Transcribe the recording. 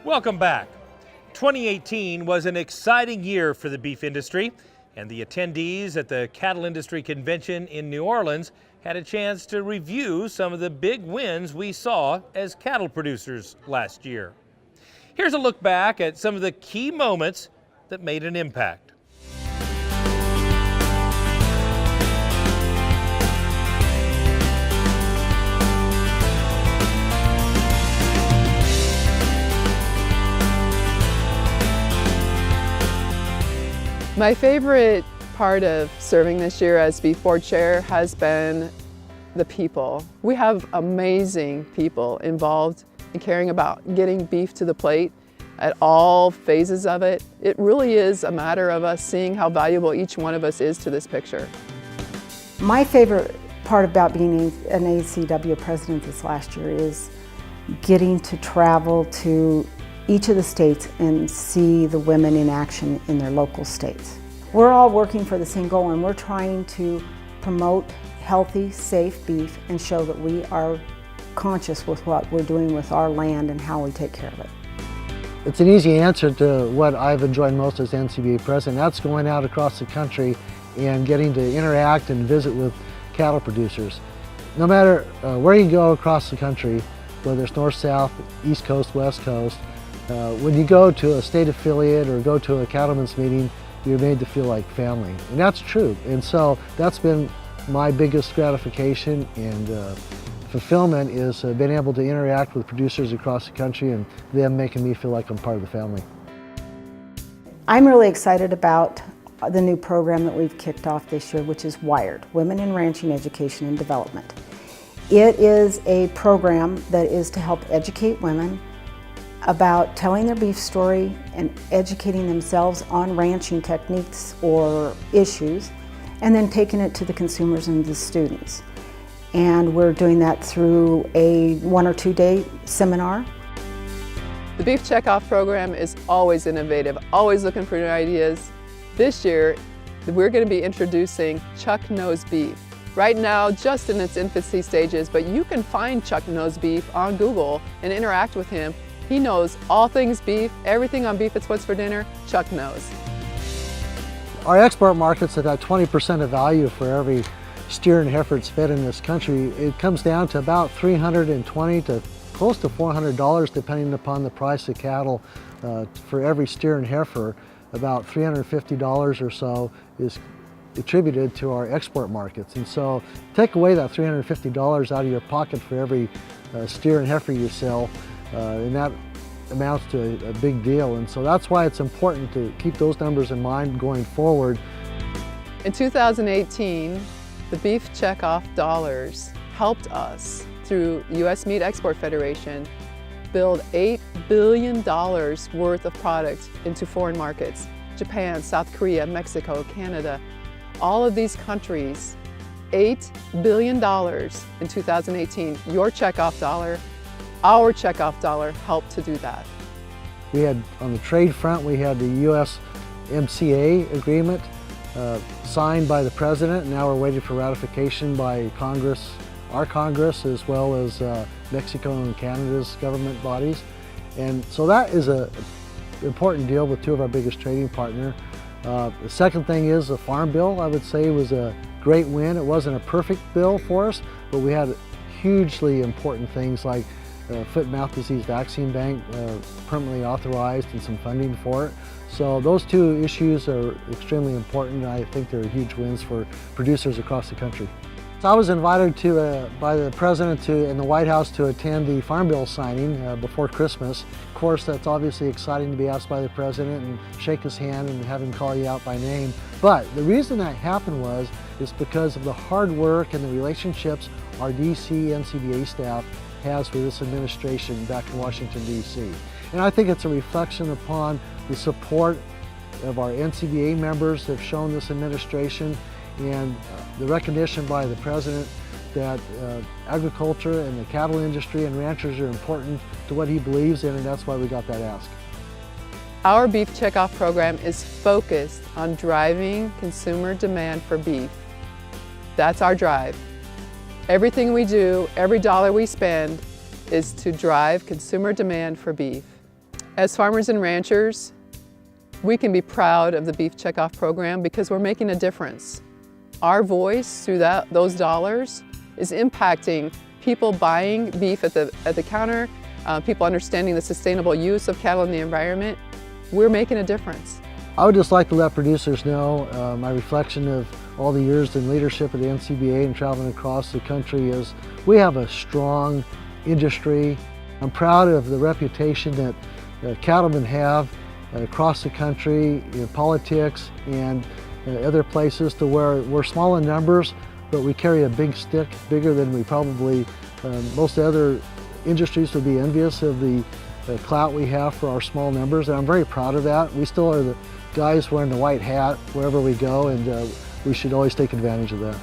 Welcome back. 2018 was an exciting year for the beef industry, and the attendees at the Cattle Industry Convention in New Orleans had a chance to review some of the big wins we saw as cattle producers last year. Here's a look back at some of the key moments that made an impact. My favorite part of serving this year as Beef Board Chair has been the people. We have amazing people involved in caring about getting beef to the plate at all phases of it. It really is a matter of us seeing how valuable each one of us is to this picture. My favorite part about being an ACW president this last year is getting to travel to each of the states and see the women in action in their local states. We're all working for the same goal, and we're trying to promote healthy, safe beef and show that we are conscious with what we're doing with our land and how we take care of it. It's an easy answer to what I've enjoyed most as NCBA president. That's going out across the country and getting to interact and visit with cattle producers. No matter where you go across the country, whether it's north, south, east coast, west coast, when you go to a state affiliate or go to a cattlemen's meeting, you're made to feel like family. And that's true. And so that's been my biggest gratification and fulfillment is being able to interact with producers across the country and them making me feel like I'm part of the family. I'm really excited about the new program that we've kicked off this year, which is WIRED, Women in Ranching Education and Development. It is a program that is to help educate women about telling their beef story and educating themselves on ranching techniques or issues, and then taking it to the consumers and the students. And we're doing that through a 1 or 2 day seminar. The Beef Checkoff program is always innovative, always looking for new ideas. This year, we're going to be introducing Chuck Knows Beef. Right now, just in its infancy stages, but you can find Chuck Knows Beef on Google and interact with him. He knows all things beef, everything on Beef It's What's for Dinner, Chuck knows. Our export market's at that 20% of value for every steer and heifer that's fed in this country. It comes down to about $320 to close to $400 depending upon the price of cattle. For every steer and heifer, about $350 or so is attributed to our export markets. And so take away that $350 out of your pocket for every steer and heifer you sell, and that amounts to a big deal. And so that's why it's important to keep those numbers in mind going forward. In 2018, the Beef Checkoff dollars helped us, through U.S. Meat Export Federation, build $8 billion worth of product into foreign markets. Japan, South Korea, Mexico, Canada, all of these countries, $8 billion in 2018. Your checkoff dollar, our checkoff dollar helped to do that. We had, on the trade front, we had the USMCA agreement signed by the President, and now we're waiting for ratification by Congress, our Congress, as well as Mexico and Canada's government bodies. And so that is an important deal with two of our biggest trading partners. The second thing is the Farm Bill, I would say, was a great win. It wasn't a perfect bill for us, but we had hugely important things like foot and mouth disease vaccine bank permanently authorized and some funding for it. So those two issues are extremely important, and I think they're huge wins for producers across the country. So I was invited by the President in the White House to attend the Farm Bill signing before Christmas. Of course, that's obviously exciting to be asked by the President and shake his hand and have him call you out by name. But the reason that happened is because of the hard work and the relationships our DC NCBA staff has with this administration back in Washington, D.C. And I think it's a reflection upon the support of our NCBA members that have shown this administration, and the recognition by the President that agriculture and the cattle industry and ranchers are important to what he believes in, and that's why we got that ask. Our Beef Checkoff program is focused on driving consumer demand for beef. That's our drive. Everything we do, every dollar we spend, is to drive consumer demand for beef. As farmers and ranchers, we can be proud of the Beef Checkoff program because we're making a difference. Our voice through those dollars is impacting people buying beef at the counter, people understanding the sustainable use of cattle in the environment. We're making a difference. I would just like to let producers know my reflection of all the years in leadership at the NCBA and traveling across the country is we have a strong industry. I'm proud of the reputation that cattlemen have across the country in politics and other places, to where we're small in numbers, but we carry a big stick, bigger than we probably, most other industries would be envious of the clout we have for our small numbers, and I'm very proud of that. We still are the guys wearing the white hat wherever we go, and we should always take advantage of that.